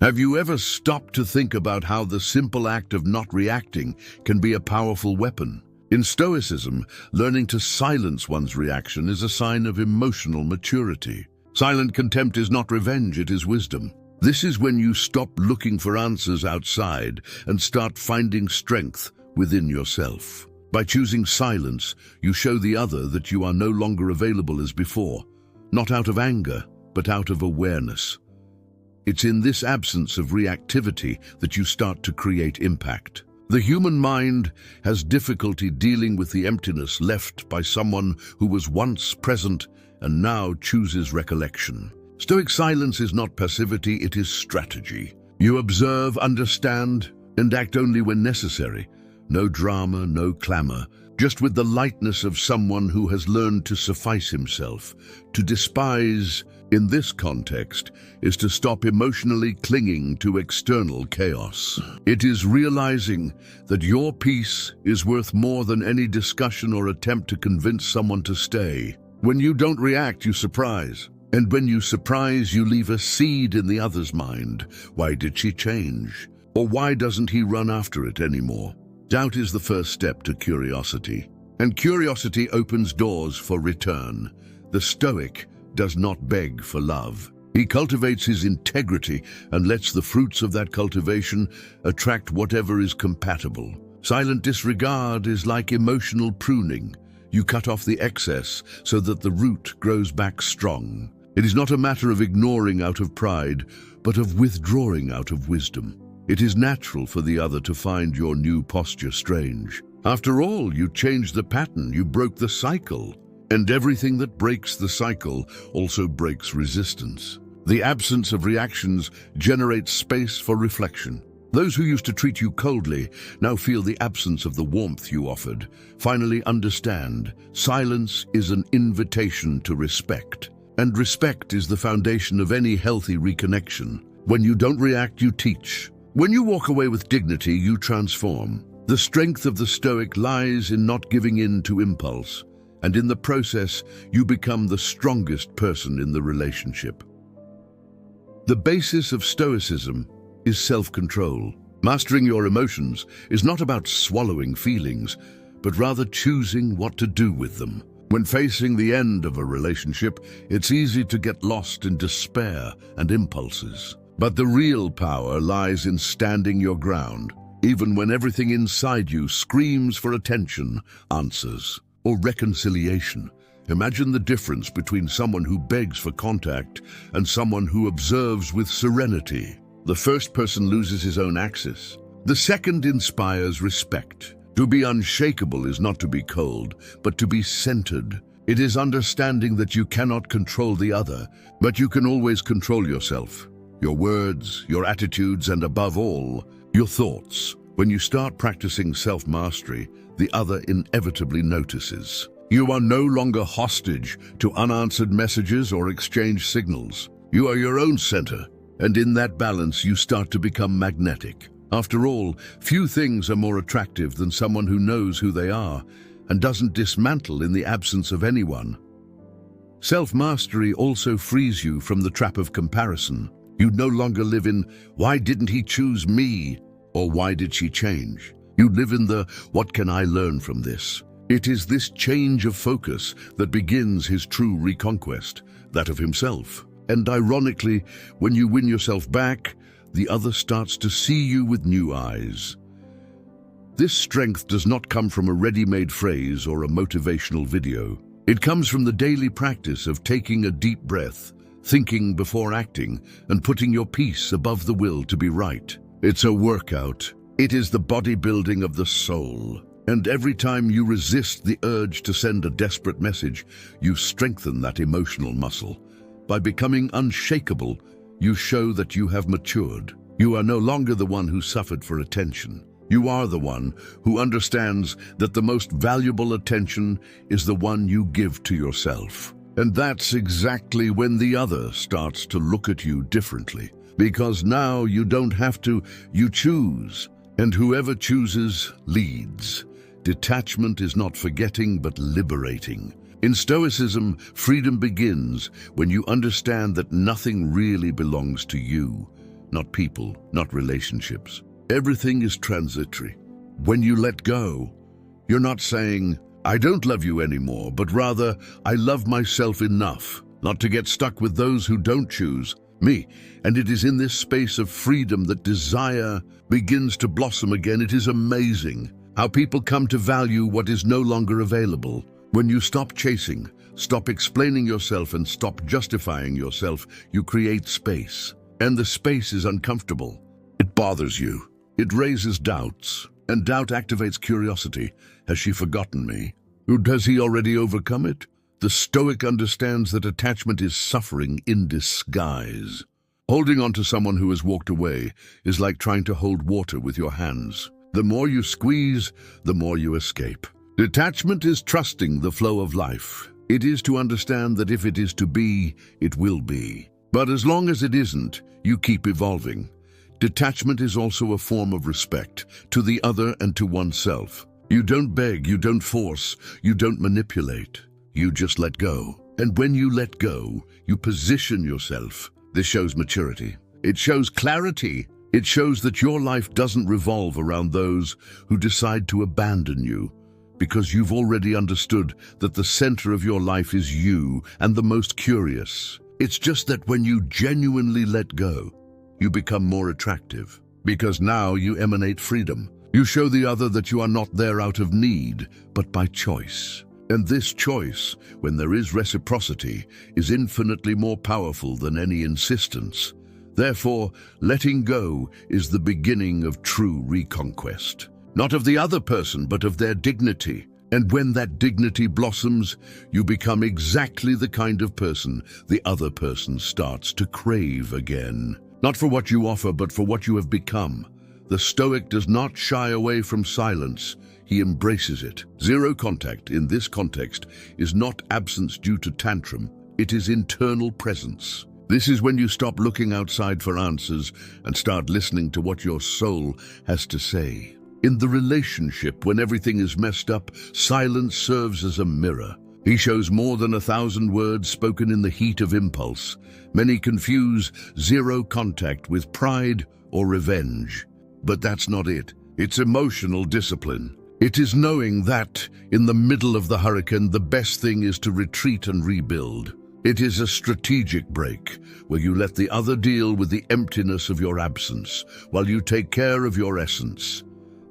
Have you ever stopped to think about how the simple act of not reacting can be a powerful weapon? In Stoicism, learning to silence one's reaction is a sign of emotional maturity. Silent contempt is not revenge, it is wisdom. This is when you stop looking for answers outside and start finding strength within yourself. By choosing silence, you show the other that you are no longer available as before, not out of anger, but out of awareness. It's in this absence of reactivity that you start to create impact. The human mind has difficulty dealing with the emptiness left by someone who was once present and now chooses recollection. Stoic silence is not passivity, it is strategy. You observe, understand, and act only when necessary. No drama, no clamor, just with the lightness of someone who has learned to suffice himself. To despise, in this context, is to stop emotionally clinging to external chaos. It is realizing that your peace is worth more than any discussion or attempt to convince someone to stay. When you don't react, you surprise. And when you surprise, you leave a seed in the other's mind. Why did she change? Or why doesn't he run after it anymore? Doubt is the first step to curiosity. And curiosity opens doors for return. The Stoic does not beg for love. He cultivates his integrity and lets the fruits of that cultivation attract whatever is compatible. Silent disregard is like emotional pruning. You cut off the excess so that the root grows back strong. It is not a matter of ignoring out of pride, but of withdrawing out of wisdom. It is natural for the other to find your new posture strange. After all, you changed the pattern, you broke the cycle. And everything that breaks the cycle also breaks resistance. The absence of reactions generates space for reflection. Those who used to treat you coldly now feel the absence of the warmth you offered. Finally understand, silence is an invitation to respect. And respect is the foundation of any healthy reconnection. When you don't react, you teach. When you walk away with dignity, you transform. The strength of the Stoic lies in not giving in to impulse. And in the process, you become the strongest person in the relationship. The basis of Stoicism is self-control. Mastering your emotions is not about swallowing feelings, but rather choosing what to do with them. When facing the end of a relationship, it's easy to get lost in despair and impulses. But the real power lies in standing your ground, even when everything inside you screams for attention, answers, or reconciliation. Imagine the difference between someone who begs for contact and someone who observes with serenity. The first person loses his own axis. The second inspires respect. To be unshakable is not to be cold, but to be centered. It is understanding that you cannot control the other, but you can always control yourself, your words, your attitudes, and above all, your thoughts. When you start practicing self-mastery, the other inevitably notices. You are no longer hostage to unanswered messages or exchange signals. You are your own center, and in that balance you start to become magnetic. After all, few things are more attractive than someone who knows who they are and doesn't dismantle in the absence of anyone. Self-mastery also frees you from the trap of comparison. You no longer live in, "Why didn't he choose me?" or "Why did she change?" You live in the, "What can I learn from this?" It is this change of focus that begins his true reconquest, that of himself. And ironically, when you win yourself back, the other starts to see you with new eyes. This strength does not come from a ready-made phrase or a motivational video. It comes from the daily practice of taking a deep breath, thinking before acting, and putting your peace above the will to be right. It's a workout. It is the bodybuilding of the soul. And every time you resist the urge to send a desperate message, you strengthen that emotional muscle. By becoming unshakable, you show that you have matured. You are no longer the one who suffered for attention. You are the one who understands that the most valuable attention is the one you give to yourself. And that's exactly when the other starts to look at you differently. Because now you don't have to, you choose. And whoever chooses leads. Detachment is not forgetting but liberating. In Stoicism, freedom begins when you understand that nothing really belongs to you. not people, not relationships. Everything is transitory. When you let go, you're not saying, I don't love you anymore, but rather, I love myself enough not to get stuck with those who don't choose me. And it is in this space of freedom that desire begins to blossom again. It is amazing how people come to value what is no longer available. When you stop chasing, stop explaining yourself, and stop justifying yourself, you create space. And the space is uncomfortable. It bothers you. It raises doubts. And doubt activates curiosity. Has she forgotten me? Or does he already overcome it? The Stoic understands that attachment is suffering in disguise. Holding on to someone who has walked away is like trying to hold water with your hands. The more you squeeze, the more you escape. Detachment is trusting the flow of life. It is to understand that if it is to be, it will be. But as long as it isn't, you keep evolving. Detachment is also a form of respect to the other and to oneself. You don't beg, you don't force, you don't manipulate. You just let go. And when you let go, you position yourself. This shows maturity. It shows clarity. It shows that your life doesn't revolve around those who decide to abandon you, because you've already understood that the center of your life is you and the most curious. It's just that when you genuinely let go, you become more attractive, because now you emanate freedom. You show the other that you are not there out of need, but by choice. And this choice, when there is reciprocity, is infinitely more powerful than any insistence. Therefore, letting go is the beginning of true reconquest. Not of the other person, but of their dignity. And when that dignity blossoms, you become exactly the kind of person the other person starts to crave again. Not for what you offer, but for what you have become. The Stoic does not shy away from silence. He embraces it. Zero contact, in this context, is not absence due to tantrum. It is internal presence. This is when you stop looking outside for answers and start listening to what your soul has to say. In the relationship, when everything is messed up, silence serves as a mirror. He shows more than 1,000 words spoken in the heat of impulse. Many confuse zero contact with pride or revenge. But that's not it. It's emotional discipline. It is knowing that, in the middle of the hurricane, the best thing is to retreat and rebuild. It is a strategic break, where you let the other deal with the emptiness of your absence, while you take care of your essence.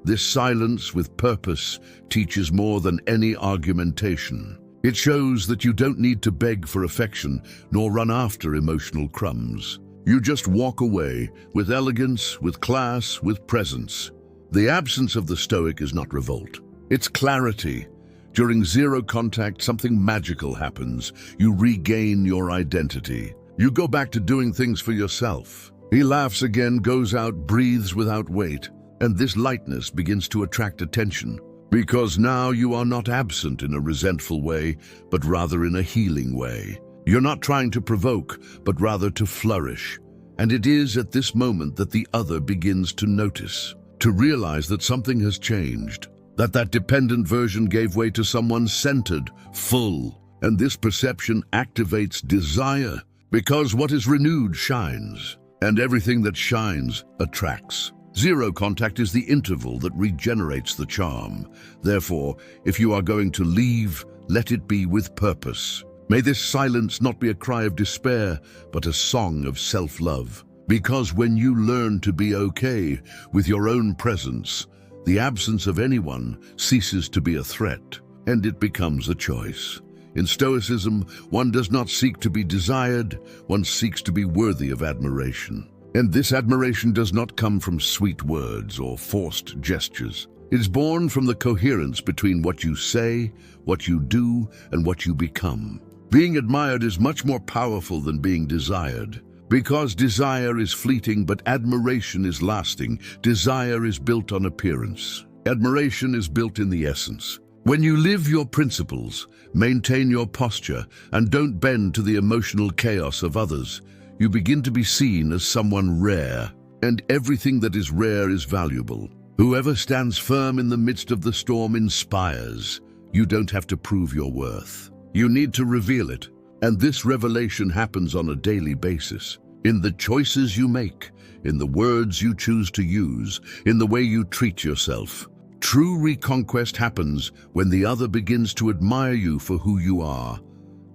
This silence with purpose teaches more than any argumentation. It shows that you don't need to beg for affection, nor run after emotional crumbs. You just walk away, with elegance, with class, with presence. The absence of the Stoic is not revolt. It's clarity. During zero contact, something magical happens. You regain your identity. You go back to doing things for yourself. He laughs again, goes out, breathes without weight. And this lightness begins to attract attention. Because now you are not absent in a resentful way, but rather in a healing way. You're not trying to provoke, but rather to flourish. And it is at this moment that the other begins to notice, to realize that something has changed, that dependent version gave way to someone centered, full. And this perception activates desire, because what is renewed shines, and everything that shines attracts. Zero contact is the interval that regenerates the charm. Therefore, if you are going to leave, let it be with purpose. May this silence not be a cry of despair, but a song of self-love. Because when you learn to be okay with your own presence, the absence of anyone ceases to be a threat, and it becomes a choice. In Stoicism, one does not seek to be desired, one seeks to be worthy of admiration. And this admiration does not come from sweet words or forced gestures. It is born from the coherence between what you say, what you do, and what you become. Being admired is much more powerful than being desired. Because desire is fleeting, but admiration is lasting. Desire is built on appearance. Admiration is built in the essence. When you live your principles, maintain your posture, and don't bend to the emotional chaos of others, you begin to be seen as someone rare, and everything that is rare is valuable. Whoever stands firm in the midst of the storm inspires. You don't have to prove your worth. You need to reveal it, and this revelation happens on a daily basis. In the choices you make, in the words you choose to use, in the way you treat yourself. True reconquest happens when the other begins to admire you for who you are,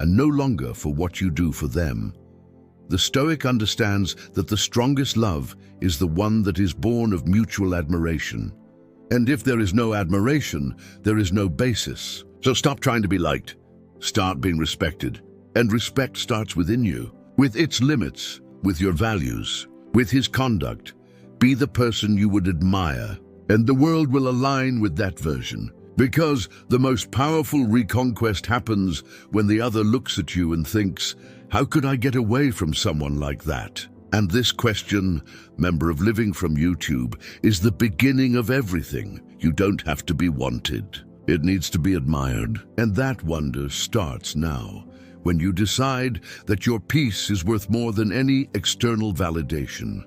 and no longer for what you do for them. The Stoic understands that the strongest love is the one that is born of mutual admiration. And if there is no admiration, there is no basis. So stop trying to be liked. Start being respected. And respect starts within you, with its limits, with your values, with his conduct. Be the person you would admire, and the world will align with that version. Because the most powerful reconquest happens when the other looks at you and thinks, how could I get away from someone like that? And this question, member of Living from YouTube, is the beginning of everything. You don't have to be wanted. It needs to be admired. And that wonder starts now, when you decide that your peace is worth more than any external validation.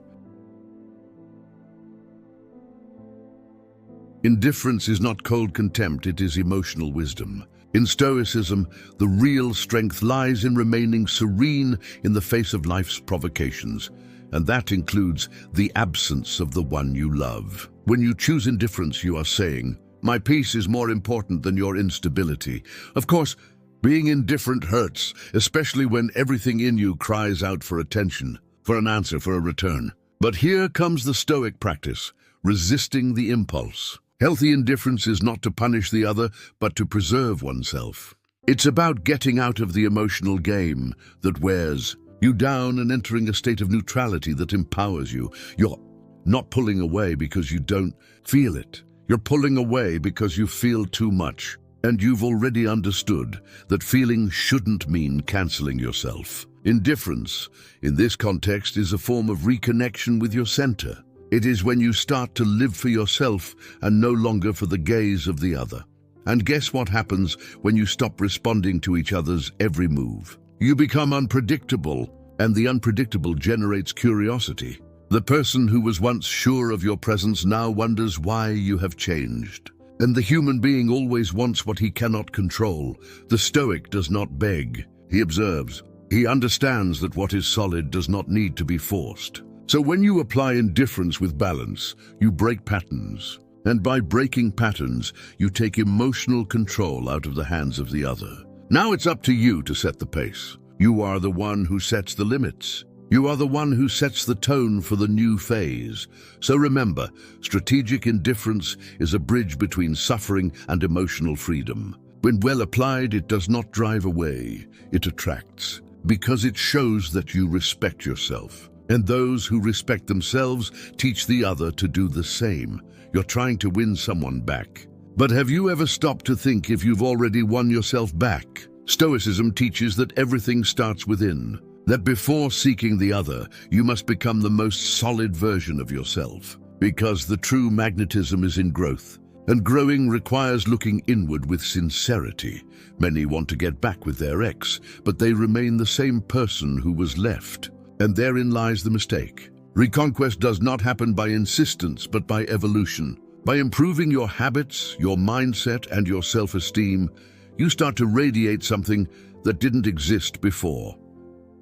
Indifference is not cold contempt, it is emotional wisdom. In Stoicism, the real strength lies in remaining serene in the face of life's provocations, and that includes the absence of the one you love. When you choose indifference, you are saying, my peace is more important than your instability. Of course, being indifferent hurts, especially when everything in you cries out for attention, for an answer, for a return. But here comes the Stoic practice, resisting the impulse. Healthy indifference is not to punish the other, but to preserve oneself. It's about getting out of the emotional game that wears you down and entering a state of neutrality that empowers you. You're not pulling away because you don't feel it. You're pulling away because you feel too much. And you've already understood that feeling shouldn't mean canceling yourself. Indifference, in this context, is a form of reconnection with your center. It is when you start to live for yourself and no longer for the gaze of the other. And guess what happens when you stop responding to each other's every move? You become unpredictable, and the unpredictable generates curiosity. The person who was once sure of your presence now wonders why you have changed. And the human being always wants what he cannot control. The Stoic does not beg, he observes. He understands that what is solid does not need to be forced. So when you apply indifference with balance, you break patterns. And by breaking patterns, you take emotional control out of the hands of the other. Now it's up to you to set the pace. You are the one who sets the limits. You are the one who sets the tone for the new phase. So remember, strategic indifference is a bridge between suffering and emotional freedom. When well applied, it does not drive away, it attracts, because it shows that you respect yourself. And those who respect themselves teach the other to do the same. You're trying to win someone back. But have you ever stopped to think if you've already won yourself back? Stoicism teaches that everything starts within. That before seeking the other, you must become the most solid version of yourself. Because the true magnetism is in growth. And growing requires looking inward with sincerity. Many want to get back with their ex, but they remain the same person who was left. And therein lies the mistake. Reconquest does not happen by insistence, but by evolution. By improving your habits, your mindset, and your self-esteem, you start to radiate something that didn't exist before.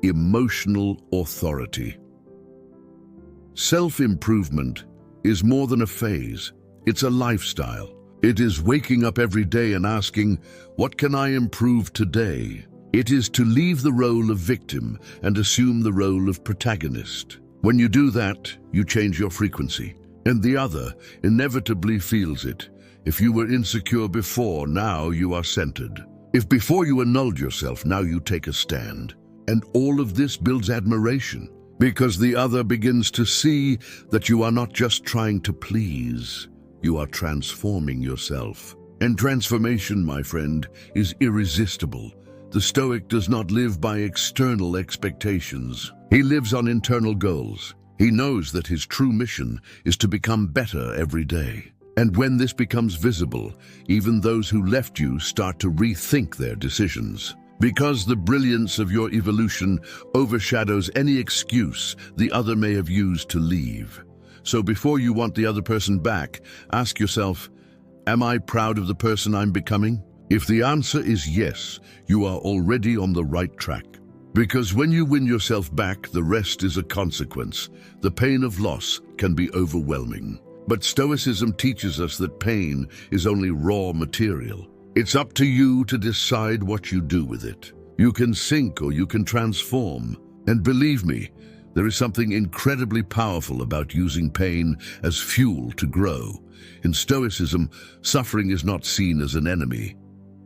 Emotional authority. Self-improvement is more than a phase. It's a lifestyle. It is waking up every day and asking, what can I improve today? It is to leave the role of victim and assume the role of protagonist. When you do that, you change your frequency, and the other inevitably feels it. If you were insecure before, now you are centered. If before you annulled yourself, now you take a stand. And all of this builds admiration, because the other begins to see that you are not just trying to please, you are transforming yourself. And transformation, my friend, is irresistible. The Stoic does not live by external expectations. He lives on internal goals. He knows that his true mission is to become better every day. And when this becomes visible, even those who left you start to rethink their decisions. Because the brilliance of your evolution overshadows any excuse the other may have used to leave. So before you want the other person back, ask yourself, am I proud of the person I'm becoming? If the answer is yes, you are already on the right track. Because when you win yourself back, the rest is a consequence. The pain of loss can be overwhelming. But Stoicism teaches us that pain is only raw material. It's up to you to decide what you do with it. You can sink or you can transform. And believe me, there is something incredibly powerful about using pain as fuel to grow. In Stoicism, suffering is not seen as an enemy,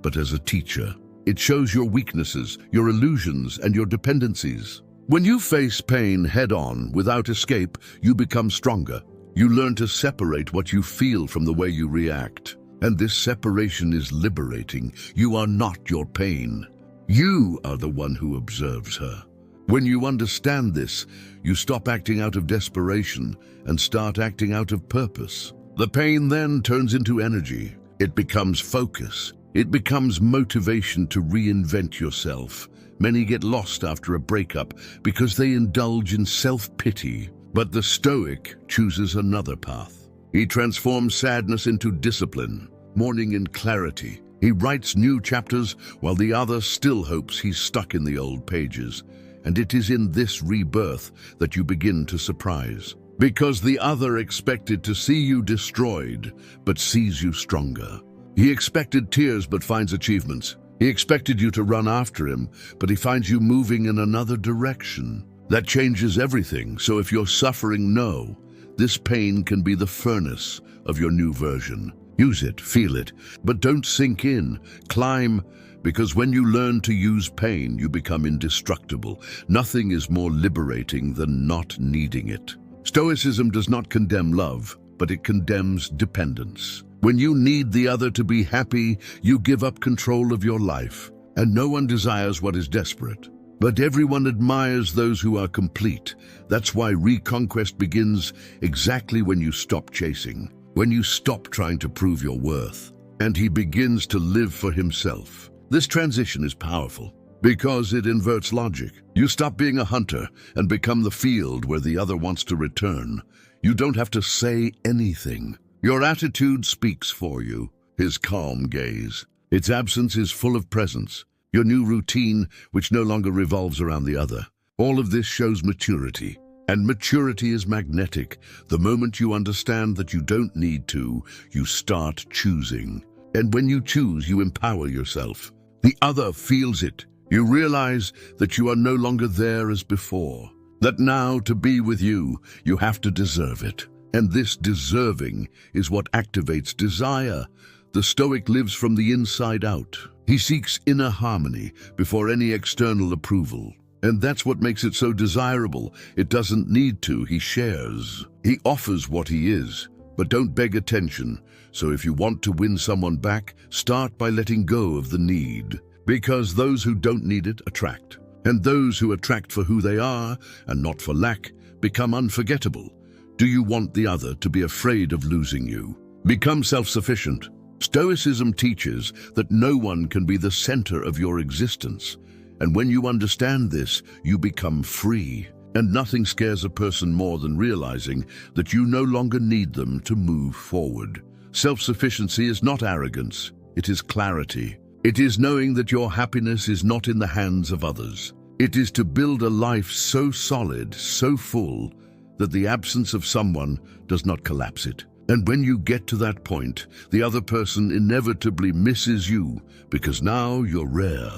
but as a teacher. It shows your weaknesses, your illusions, and your dependencies. When you face pain head-on, without escape, you become stronger. You learn to separate what you feel from the way you react. And this separation is liberating. You are not your pain. You are the one who observes her. When you understand this, you stop acting out of desperation and start acting out of purpose. The pain then turns into energy. It becomes focus. It becomes motivation to reinvent yourself. Many get lost after a breakup because they indulge in self-pity. But the Stoic chooses another path. He transforms sadness into discipline, mourning in clarity. He writes new chapters while the other still hopes he's stuck in the old pages. And it is in this rebirth that you begin to surprise. Because the other expected to see you destroyed, but sees you stronger. He expected tears, but finds achievements. He expected you to run after him, but he finds you moving in another direction. That changes everything, so if you're suffering, know, this pain can be the furnace of your new version. Use it, feel it, but don't sink in. Climb, because when you learn to use pain, you become indestructible. Nothing is more liberating than not needing it. Stoicism does not condemn love, but it condemns dependence. When you need the other to be happy, you give up control of your life. And no one desires what is desperate. But everyone admires those who are complete. That's why reconquest begins exactly when you stop chasing, when you stop trying to prove your worth, and he begins to live for himself. This transition is powerful because it inverts logic. You stop being a hunter and become the field where the other wants to return. You don't have to say anything. Your attitude speaks for you, his calm gaze. Its absence is full of presence. Your new routine, which no longer revolves around the other. All of this shows maturity. And maturity is magnetic. The moment you understand that you don't need to, you start choosing. And when you choose, you empower yourself. The other feels it. You realize that you are no longer there as before. That now, to be with you, you have to deserve it. And this deserving is what activates desire. The Stoic lives from the inside out. He seeks inner harmony before any external approval. And that's what makes it so desirable. It doesn't need to, he shares. He offers what he is, but don't beg attention. So if you want to win someone back, start by letting go of the need. Because those who don't need it attract. And those who attract for who they are, and not for lack, become unforgettable. Do you want the other to be afraid of losing you? Become self-sufficient. Stoicism teaches that no one can be the center of your existence. And when you understand this, you become free. And nothing scares a person more than realizing that you no longer need them to move forward. Self-sufficiency is not arrogance, it is clarity. It is knowing that your happiness is not in the hands of others. It is to build a life so solid, so full, that the absence of someone does not collapse it. And when you get to that point, the other person inevitably misses you because now you're rare.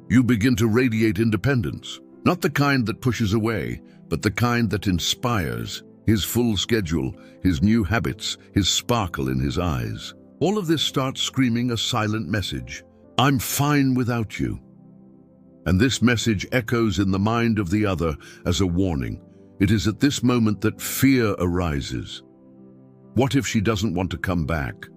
You begin to radiate independence, not the kind that pushes away, but the kind that inspires. His full schedule, his new habits, his sparkle in his eyes. All of this starts screaming a silent message. I'm fine without you. And this message echoes in the mind of the other as a warning. It is at this moment that fear arises. What if she doesn't want to come back?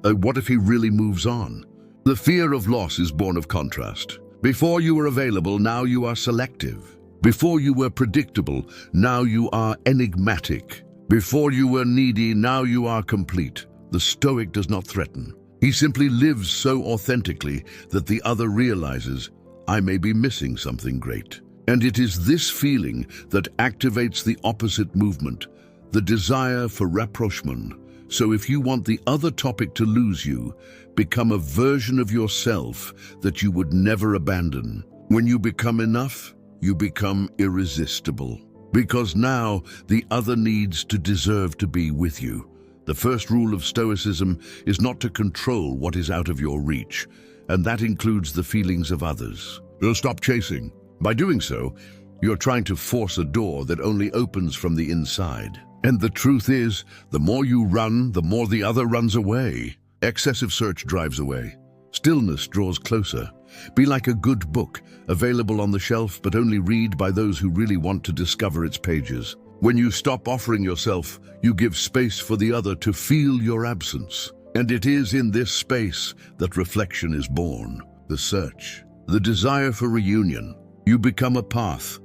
What if he really moves on? The fear of loss is born of contrast. Before you were available, now you are selective. Before you were predictable, now you are enigmatic. Before you were needy, now you are complete. The Stoic does not threaten. He simply lives so authentically that the other realizes, I may be missing something great. And it is this feeling that activates the opposite movement, the desire for rapprochement, So if you want the other topic to lose you, become a version of yourself that you would never abandon. When you become enough, you become irresistible. Because now the other needs to deserve to be with you. The first rule of Stoicism is not to control what is out of your reach, and that includes the feelings of others. Stop chasing. By doing so, you're trying to force a door that only opens from the inside. And the truth is, the more you run, the more the other runs away. Excessive search drives away. Stillness draws closer. Be like a good book, available on the shelf but only read by those who really want to discover its pages. When you stop offering yourself, you give space for the other to feel your absence. And it is in this space that reflection is born. The search, the desire for reunion. You become a path,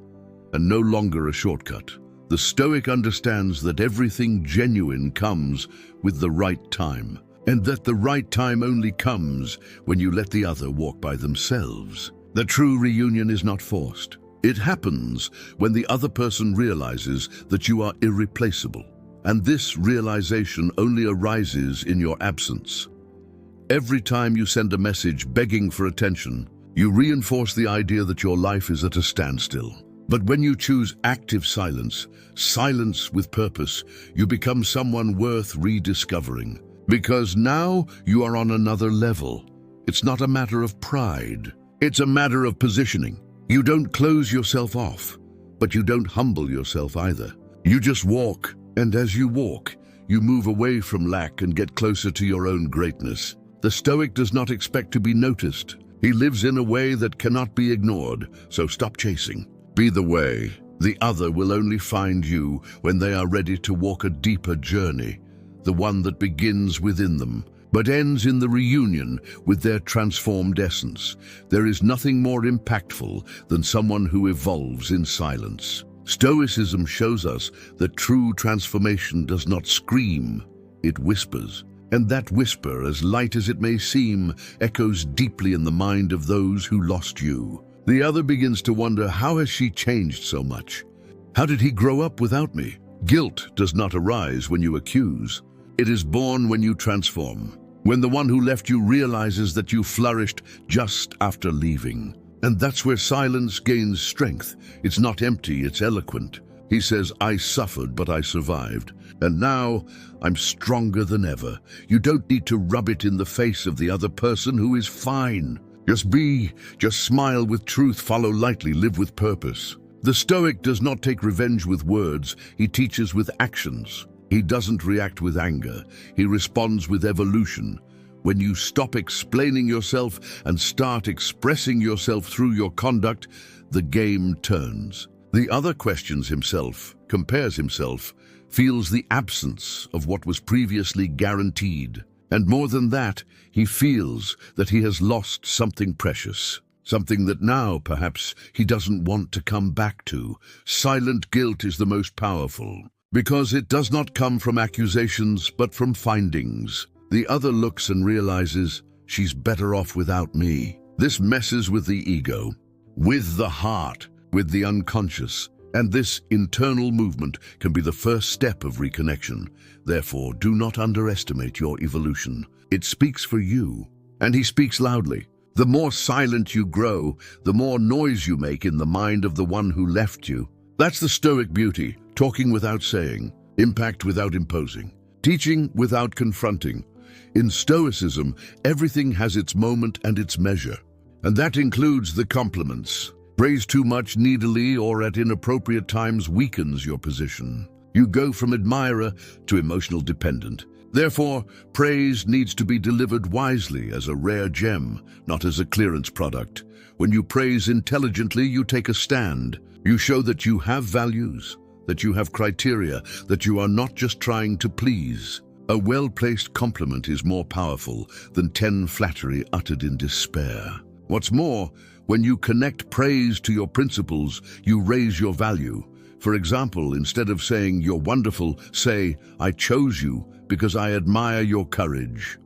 and no longer a shortcut. The Stoic understands that everything genuine comes with the right time, and that the right time only comes when you let the other walk by themselves. The true reunion is not forced. It happens when the other person realizes that you are irreplaceable, and this realization only arises in your absence. Every time you send a message begging for attention, you reinforce the idea that your life is at a standstill. But when you choose active silence, silence with purpose, you become someone worth rediscovering. Because now you are on another level. It's not a matter of pride. It's a matter of positioning. You don't close yourself off, but you don't humble yourself either. You just walk, and as you walk, you move away from lack and get closer to your own greatness. The Stoic does not expect to be noticed. He lives in a way that cannot be ignored, so stop chasing. Be the way. The other will only find you when they are ready to walk a deeper journey, the one that begins within them, but ends in the reunion with their transformed essence. There is nothing more impactful than someone who evolves in silence. Stoicism shows us that true transformation does not scream, it whispers. And that whisper, as light as it may seem, echoes deeply in the mind of those who lost you. The other begins to wonder, how has she changed so much? How did he grow up without me? Guilt does not arise when you accuse. It is born when you transform. When the one who left you realizes that you flourished just after leaving. And that's where silence gains strength. It's not empty, it's eloquent. He says, I suffered, but I survived. And now I'm stronger than ever. You don't need to rub it in the face of the other person who is fine. Just smile with truth, follow lightly, live with purpose. The Stoic does not take revenge with words, he teaches with actions. He doesn't react with anger, he responds with evolution. When you stop explaining yourself and start expressing yourself through your conduct, the game turns. The other questions himself, compares himself, feels the absence of what was previously guaranteed. And more than that, he feels that he has lost something precious, something that now, perhaps, he doesn't want to come back to. Silent guilt is the most powerful, because it does not come from accusations, but from findings. The other looks and realizes, she's better off without me. This messes with the ego, with the heart, with the unconscious. And this internal movement can be the first step of reconnection. Therefore, do not underestimate your evolution. It speaks for you, and he speaks loudly. The more silent you grow, the more noise you make in the mind of the one who left you. That's the Stoic beauty, talking without saying, impact without imposing, teaching without confronting. In Stoicism, everything has its moment and its measure, and that includes the compliments. Praise too much needily or at inappropriate times weakens your position. You go from admirer to emotional dependent. Therefore, praise needs to be delivered wisely as a rare gem, not as a clearance product. When you praise intelligently, you take a stand. You show that you have values, that you have criteria, that you are not just trying to please. A well-placed compliment is more powerful than 10 flattery uttered in despair. What's more, when you connect praise to your principles, you raise your value. For example, instead of saying, you're wonderful, say, I chose you because I admire your courage.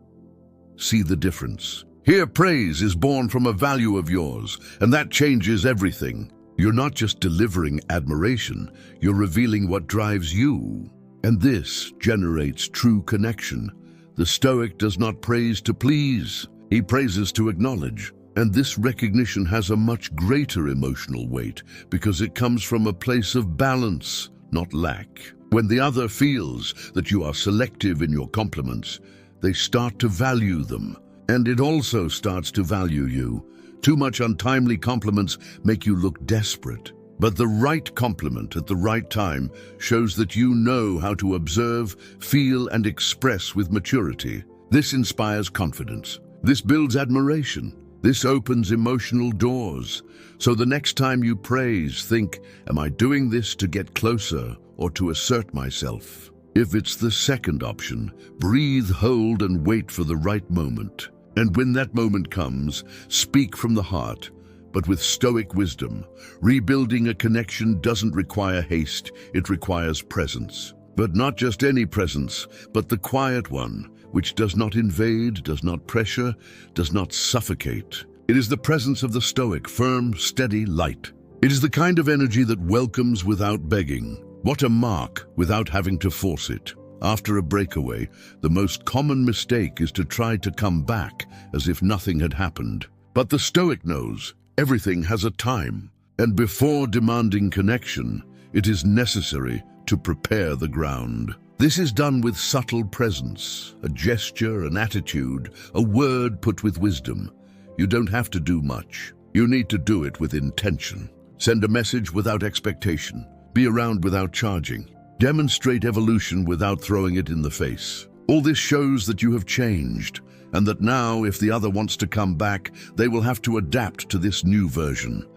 See the difference. Here, praise is born from a value of yours, and that changes everything. You're not just delivering admiration, you're revealing what drives you. And this generates true connection. The Stoic does not praise to please, he praises to acknowledge. And this recognition has a much greater emotional weight because it comes from a place of balance, not lack. When the other feels that you are selective in your compliments, they start to value them. And it also starts to value you. Too much untimely compliments make you look desperate. But the right compliment at the right time shows that you know how to observe, feel, and express with maturity. This inspires confidence. This builds admiration. This opens emotional doors. So the next time you praise, think, am I doing this to get closer or to assert myself? If it's the second option, breathe, hold, and wait for the right moment. And when that moment comes, speak from the heart, but with Stoic wisdom. Rebuilding a connection doesn't require haste, it requires presence. But not just any presence, but the quiet one, which does not invade, does not pressure, does not suffocate. It is the presence of the Stoic, firm, steady, light. It is the kind of energy that welcomes without begging. What a mark without having to force it. After a breakaway, the most common mistake is to try to come back as if nothing had happened. But the Stoic knows everything has a time, and before demanding connection, it is necessary to prepare the ground. This is done with subtle presence, a gesture, an attitude, a word put with wisdom. You don't have to do much. You need to do it with intention. Send a message without expectation. Be around without charging. Demonstrate evolution without throwing it in the face. All this shows that you have changed, and that now, if the other wants to come back, they will have to adapt to this new version.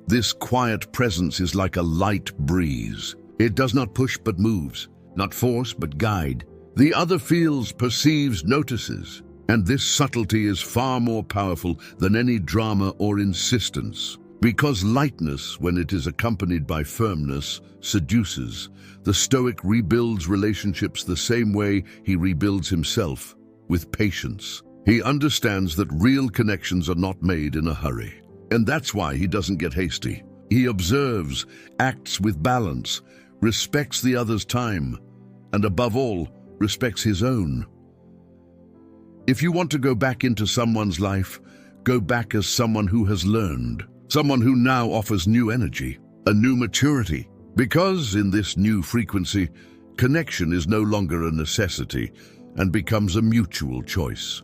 This quiet presence is like a light breeze. It does not push but moves, not force but guide. The other feels, perceives, notices, and this subtlety is far more powerful than any drama or insistence. Because lightness, when it is accompanied by firmness, seduces, the Stoic rebuilds relationships the same way he rebuilds himself, with patience. He understands that real connections are not made in a hurry. And that's why he doesn't get hasty. He observes, acts with balance, respects the other's time, and above all, respects his own. If you want to go back into someone's life, go back as someone who has learned, someone who now offers new energy, a new maturity. Because in this new frequency, connection is no longer a necessity and becomes a mutual choice.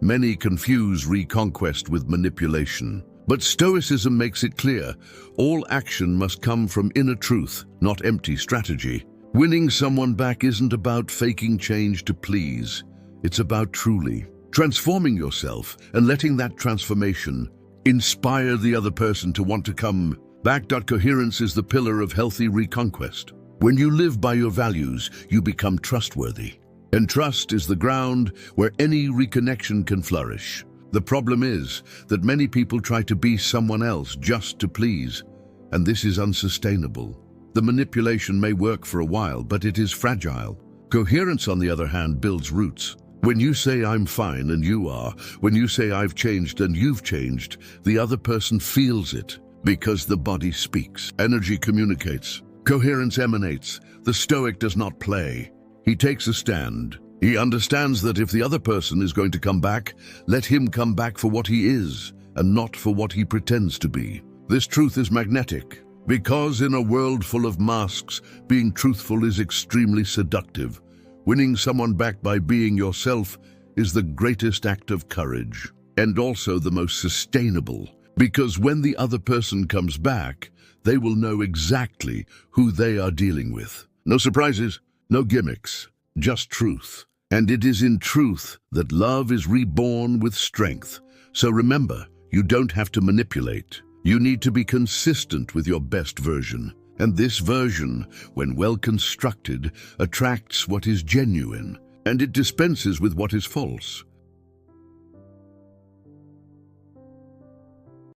Many confuse reconquest with manipulation, but Stoicism makes it clear, all action must come from inner truth, not empty strategy. Winning someone back isn't about faking change to please. It's about truly transforming yourself and letting that transformation inspire the other person to want to come back. Coherence is the pillar of healthy reconquest. When you live by your values, you become trustworthy. And trust is the ground where any reconnection can flourish. The problem is that many people try to be someone else just to please, and this is unsustainable. The manipulation may work for a while, but it is fragile. Coherence, on the other hand, builds roots. When you say I'm fine and you are, when you say I've changed and you've changed, the other person feels it because the body speaks. Energy communicates. Coherence emanates. The Stoic does not play. He takes a stand. He understands that if the other person is going to come back, let him come back for what he is and not for what he pretends to be. This truth is magnetic because in a world full of masks, being truthful is extremely seductive. Winning someone back by being yourself is the greatest act of courage and also the most sustainable, because when the other person comes back, they will know exactly who they are dealing with. No surprises, no gimmicks, just truth. And it is in truth that love is reborn with strength. So remember, you don't have to manipulate. You need to be consistent with your best version. And this version, when well constructed, attracts what is genuine, and it dispenses with what is false.